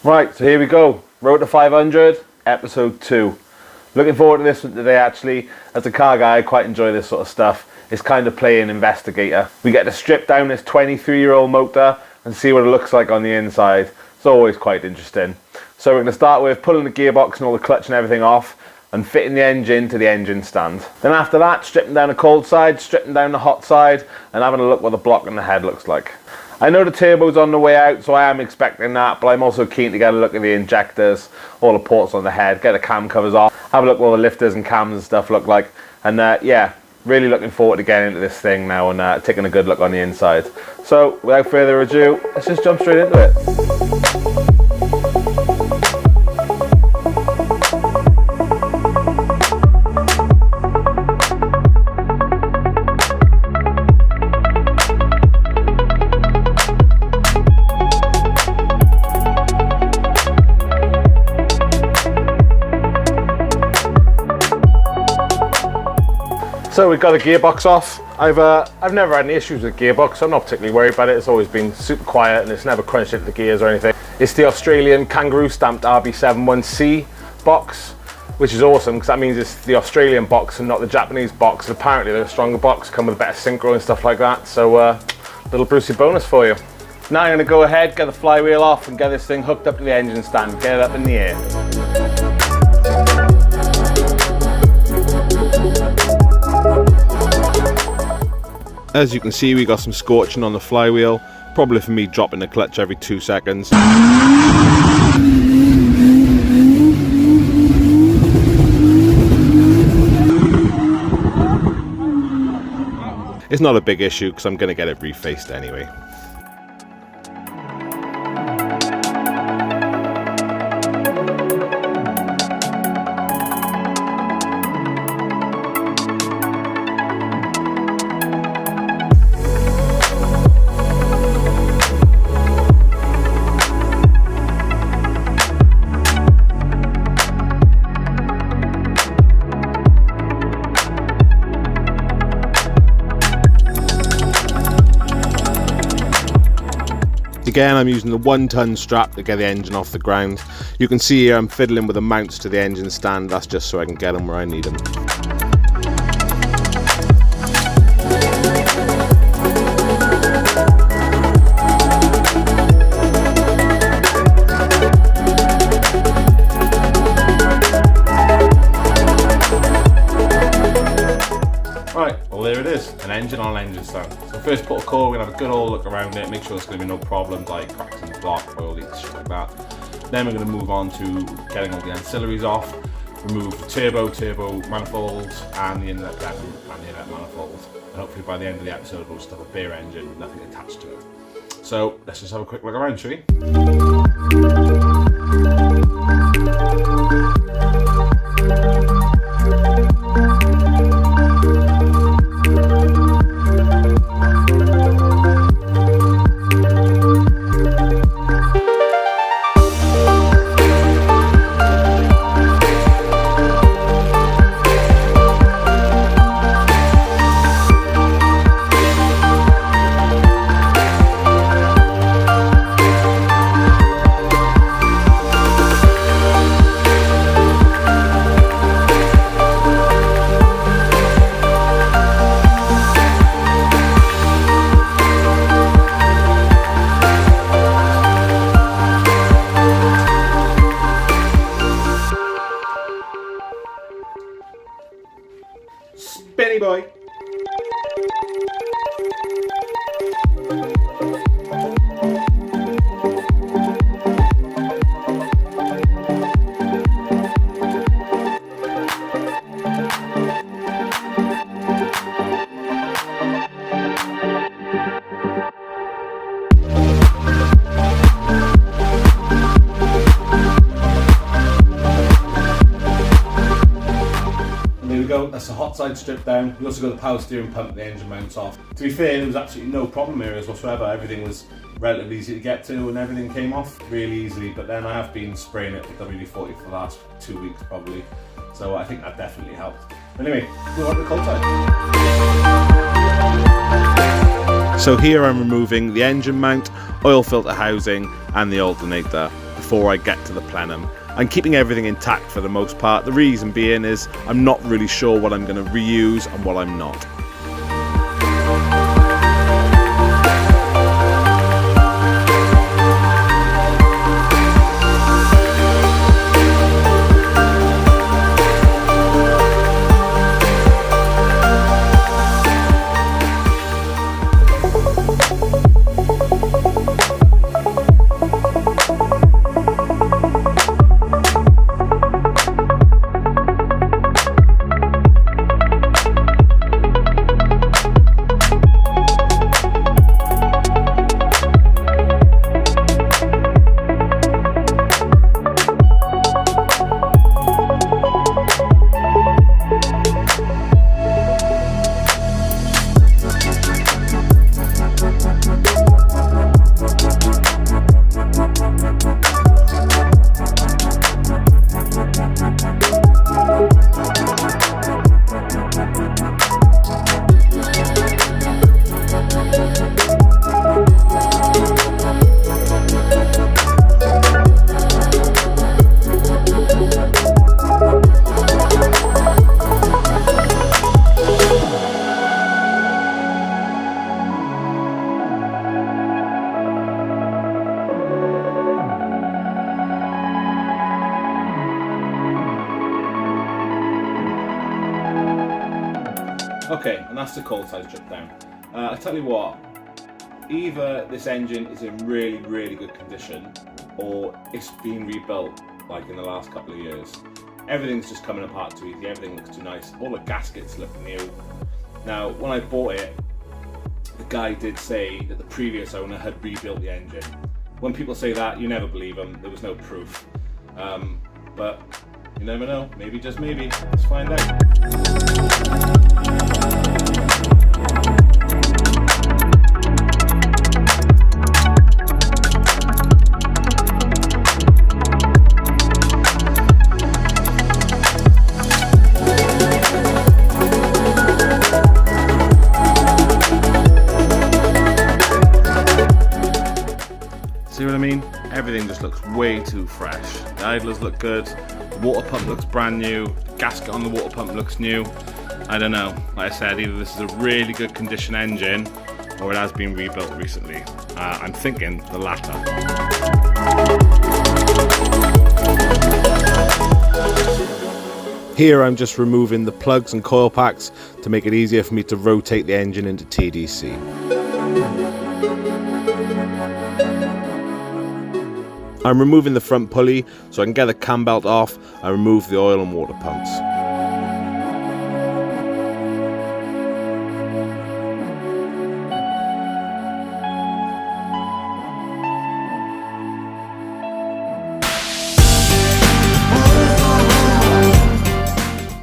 Right, so here we go. Road to 500, episode 2. Looking forward to this one today actually. As a car guy, I quite enjoy this sort of stuff. It's kind of playing investigator. We get to strip down this 23-year-old motor and see what it looks like on the inside. It's always quite interesting. So we're going to start with pulling the gearbox and all the clutch and everything off and fitting the engine to the engine stand. Then after that, stripping down the cold side, stripping down the hot side and having a look what the block and the head looks like. I know the turbo's on the way out, so I am expecting that, but I'm also keen to get a look at the injectors, all the ports on the head, get the cam covers off, have a look at all the lifters and cams and stuff look like, and yeah, really looking forward to getting into this thing now and taking a good look on the inside. So, without further ado, let's just jump straight into it. So we've got the gearbox off. I've never had any issues with the gearbox. I'm not particularly worried about it. It's always been super quiet and it's never crunched into the gears or anything. It's the Australian kangaroo stamped RB25DET box, which is awesome because that means it's the Australian box and not the Japanese box. And apparently they're a stronger box, come with better synchro and stuff like that. So little Brucey bonus for you. Now I'm going to go ahead, get the flywheel off and get this thing hooked up to the engine stand, get it up in the air. As you can see, we got some scorching on the flywheel, probably for me dropping the clutch every 2 seconds. It's not a big issue because I'm going to get it refaced anyway. Again, I'm using the 1-ton strap to get the engine off the ground. You can see here I'm fiddling with the mounts to the engine stand. That's just so I can get them where I need them. Right, well there it is, an engine on an engine stand. So first put a core, we're going to have a good old look around it, make sure there's going to be no problems like cracks in the block, oil leaks, shit like that. Then we're going to move on to getting all the ancillaries off, remove the turbo manifolds and the inlet vent and the inlet manifolds. And hopefully by the end of the episode we'll just have a bare engine with nothing attached to it. So let's just have a quick look around, shall we? Spinny boy. That's the hot side stripped down. We also got the power steering pump and the engine mounts off. To be fair, there was absolutely no problem areas whatsoever. Everything was relatively easy to get to and everything came off really easily. But then I have been spraying it with WD-40 for the last 2 weeks probably. So I think that definitely helped. Anyway, we'll on to the cold side. So here I'm removing the engine mount, oil filter housing and the alternator. The before I get to the plenum. I'm keeping everything intact for the most part. The reason being is I'm not really sure what I'm going to reuse and what I'm not. Okay, and that's the cold side strip down. I tell you what, either this engine is in really, really good condition, or it's been rebuilt like in the last couple of years. Everything's just coming apart too easy, everything looks too nice, all the gaskets look new. Now, when I bought it, the guy did say that the previous owner had rebuilt the engine. When people say that, you never believe them, there was no proof. But you never know, maybe just maybe, let's find out. See what I mean? Everything just looks way too fresh. The idlers look good, the water pump looks brand new, the gasket on the water pump looks new. I don't know, like I said, either this is a really good condition engine or it has been rebuilt recently. I'm thinking the latter. Here I'm just removing the plugs and coil packs to make it easier for me to rotate the engine into TDC. I'm removing the front pulley so I can get the cam belt off and remove the oil and water pumps.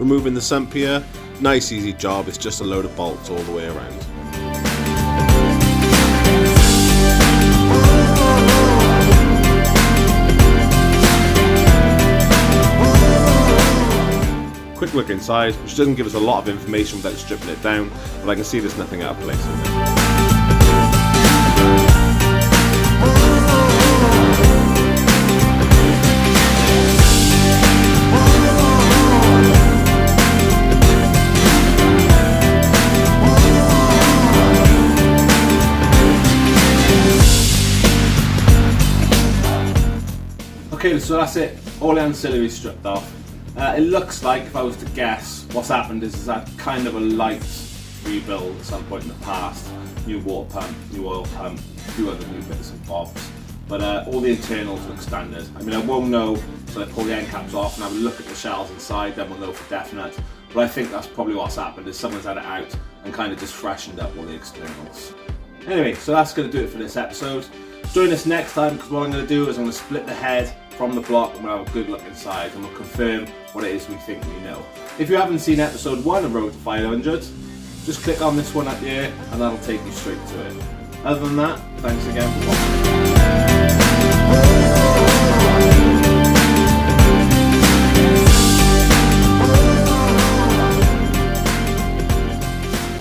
Removing the sump here, nice easy job, it's just a load of bolts all the way around. Quick look inside, which doesn't give us a lot of information without stripping it down, but I can see there's nothing out of place in it. Okay, so that's it, all the ancillaries stripped off. It looks like, if I was to guess, what's happened is that kind of a light rebuild at some point in the past. New water pump, new oil pump, a few other new bits and bobs. But all the internals look standard. I mean, I won't know until I pull the end caps off and have a look at the shells inside, then we'll know for definite. But I think that's probably what's happened, is someone's had it out and kind of just freshened up all the externals. Anyway, so that's going to do it for this episode. Join us next time, because what I'm going to do is I'm going to split the head from the block and we'll have a good look inside and we'll confirm what it is we think we know. If you haven't seen episode 1 of Road to 500, just click on this one up here and that'll take you straight to it. Other than that, thanks again for watching.